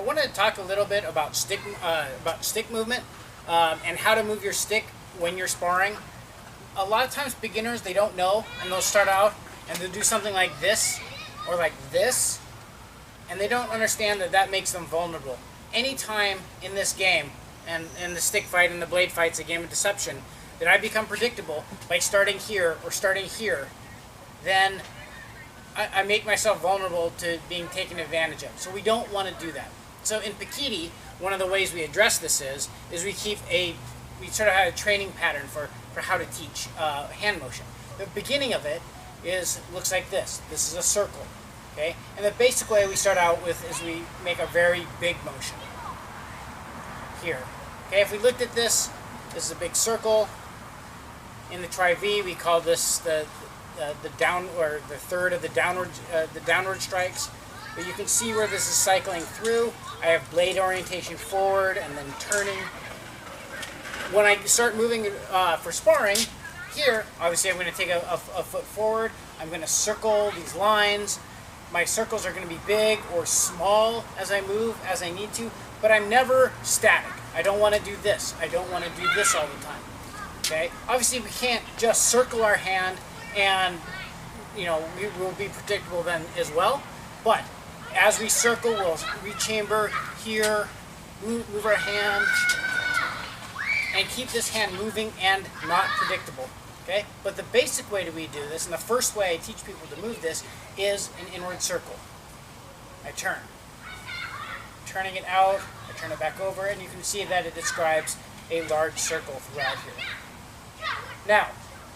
I wanted to talk a little bit about stick movement and how to move your stick when you're sparring. A lot of times beginners, they don't know, and they'll start out and they'll do something like this or like this, and they don't understand that that makes them vulnerable. Anytime in this game, and in the stick fight and the blade fight's a game of deception, that I become predictable by starting here or starting here, then I make myself vulnerable to being taken advantage of. So we don't want to do that. So in Pikiti, one of the ways we address this is we sort of have a training pattern for how to teach hand motion. The beginning of it looks like this. This is a circle, okay? And the basic way we start out with is we make a very big motion here. Okay, if we looked at this is a big circle. In the Tri-V, we call this the down, or the third of the downward strikes. But you can see where this is cycling through. I have blade orientation forward and then turning. When I start moving for sparring, here, obviously I'm going to take a foot forward. I'm going to circle these lines. My circles are going to be big or small as I move, as I need to, but I'm never static. I don't want to do this. I don't want to do this all the time. Okay? Obviously, we can't just circle our hand and, we will be predictable then as well. But as we circle, we'll rechamber here, move our hand, and keep this hand moving and not predictable. Okay? But the basic way that we do this, and the first way I teach people to move this, is an inward circle. I turn. Turning it out, I turn it back over, and you can see that it describes a large circle throughout here. Now,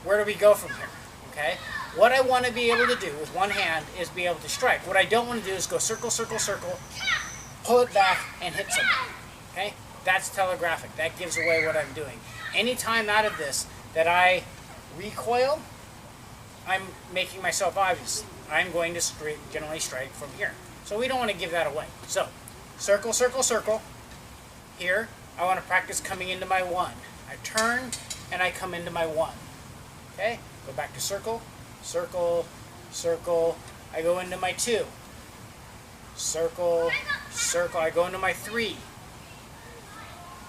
where do we go from here? Okay? What I want to be able to do with one hand is be able to strike. What I don't want to do is go circle, circle, circle, pull it back, and hit something. Okay? That's telegraphic. That gives away what I'm doing. Anytime out of this that I recoil, I'm making myself obvious. I'm going to generally strike from here. So we don't want to give that away. So, circle, circle, circle. Here, I want to practice coming into my one. I turn, and I come into my one. Okay? Go back to circle, circle, circle. I go into my two. Circle, circle. I go into my three.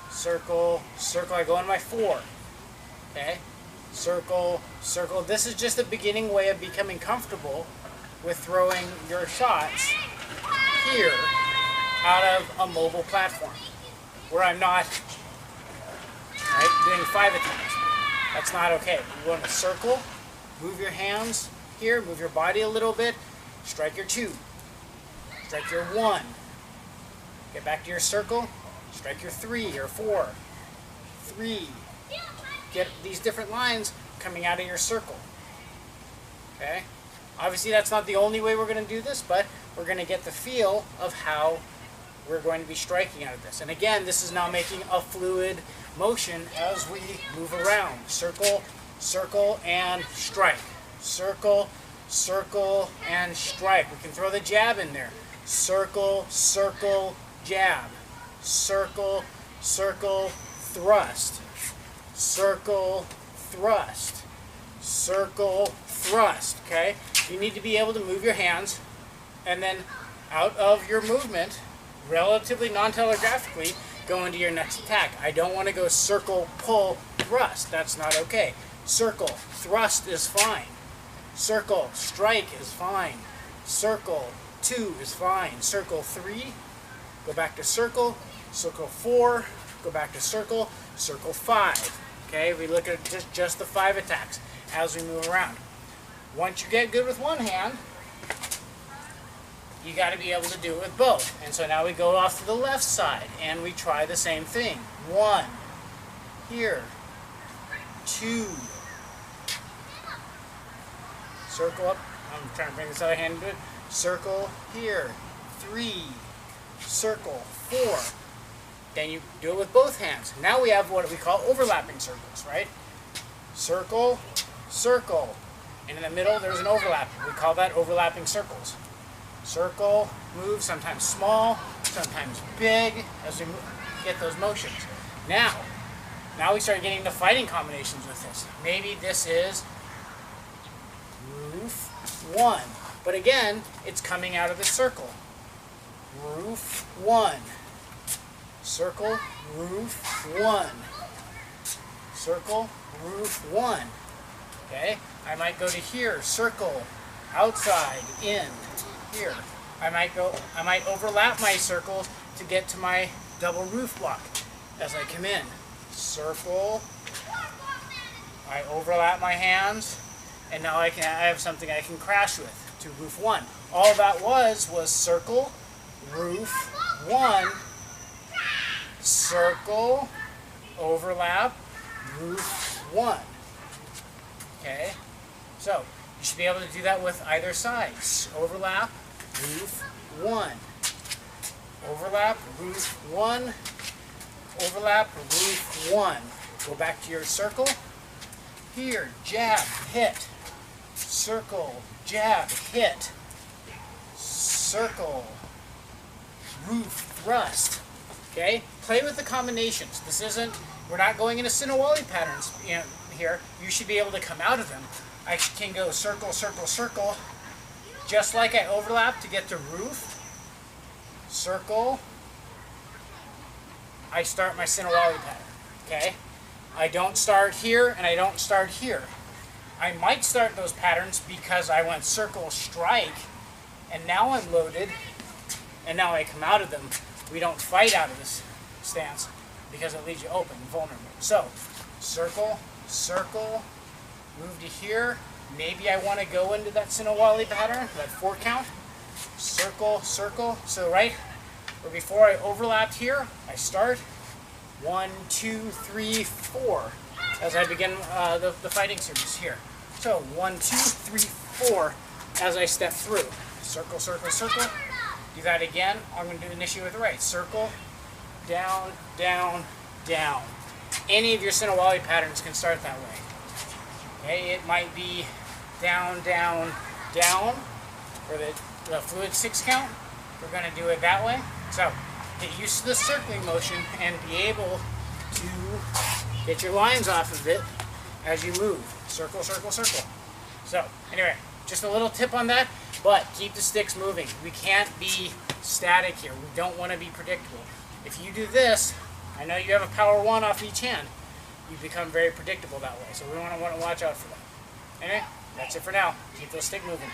Circle, circle. I go into my four. Okay? Circle, circle. This is just the beginning way of becoming comfortable with throwing your shots here out of a mobile platform where I'm not doing 5 attempts. That's not okay. You want to circle, move your hands here, move your body a little bit, strike your 2, strike your 1, get back to your circle, strike your 3 or 4, 3, get these different lines coming out of your circle. Okay? Obviously that's not the only way we're going to do this, but we're going to get the feel of how we're going to be striking out of this. And again, this is now making a fluid motion as we move around. Circle, circle, and strike. Circle, circle, and strike. We can throw the jab in there. Circle, circle, jab. Circle, circle, thrust. Circle, thrust. Circle, thrust. Okay? You need to be able to move your hands, and then out of your movement, relatively non-telegraphically, go into your next attack. I don't want to go circle, pull, thrust. That's not okay. Circle, thrust is fine. Circle, strike is fine. Circle, 2 is fine. Circle, 3, go back to circle. Circle, 4, go back to circle. Circle, 5. Okay, we look at just the 5 attacks as we move around. Once you get good with one hand, you got to be able to do it with both. And so now we go off to the left side and we try the same thing. 1, here, 2, circle up. I'm trying to bring this other hand into it. Circle here, 3, circle, 4. Then you do it with both hands. Now we have what we call overlapping circles, right? Circle, circle. And in the middle there's an overlap. We call that overlapping circles. Circle, move, sometimes small, sometimes big, as we get those motions. Now we start getting the fighting combinations with this. Maybe this is move 1. But again, it's coming out of the circle. roof, 1. Circle, roof, 1. Circle, roof, 1. Okay, I might go to here, circle, outside, in, here. I might overlap my circles to get to my double roof block as I come in. Circle, I overlap my hands, and now I have something I can crash with to roof 1. All that was circle, roof, 1, circle, overlap, roof, 1. Okay, so you should be able to do that with either side. Overlap, roof, 1. Overlap, roof, 1. Overlap, roof, 1. Go back to your circle. Here, jab, hit. Circle, jab, hit. Circle, roof, thrust. Okay, play with the combinations. This isn't, we're not going into Sinawali patterns here. You should be able to come out of them. I can go circle, circle, circle, just like I overlap to get to roof. Circle. I start my Sinawali pattern. Okay, I don't start here and I don't start here. I might start those patterns because I went circle, strike, and now I'm loaded, and now I come out of them. We don't fight out of this stance because it leaves you open and vulnerable. So, circle, circle, move to here. Maybe I want to go into that Sinawali pattern, that 4 count. Circle, circle. So or before I overlapped here, I start 1, 2, 3, 4 as I begin the fighting series here. So 1, 2, 3, 4 as I step through. Circle, circle, circle. Do that again. I'm going to initiate with the right. Circle, down, down, down. Any of your Sinawali patterns can start that way. Okay, it might be down, down, down for the fluid 6 count. We're going to do it that way. So get used to the circling motion and be able to get your lines off of it as you move. Circle, circle, circle. So anyway, just a little tip on that, but keep the sticks moving. We can't be static here. We don't want to be predictable. If you do this, I know you have a power 1 off each hand. You become very predictable that way. So we want to watch out for that. Anyway, that's it for now. Keep those sticks moving.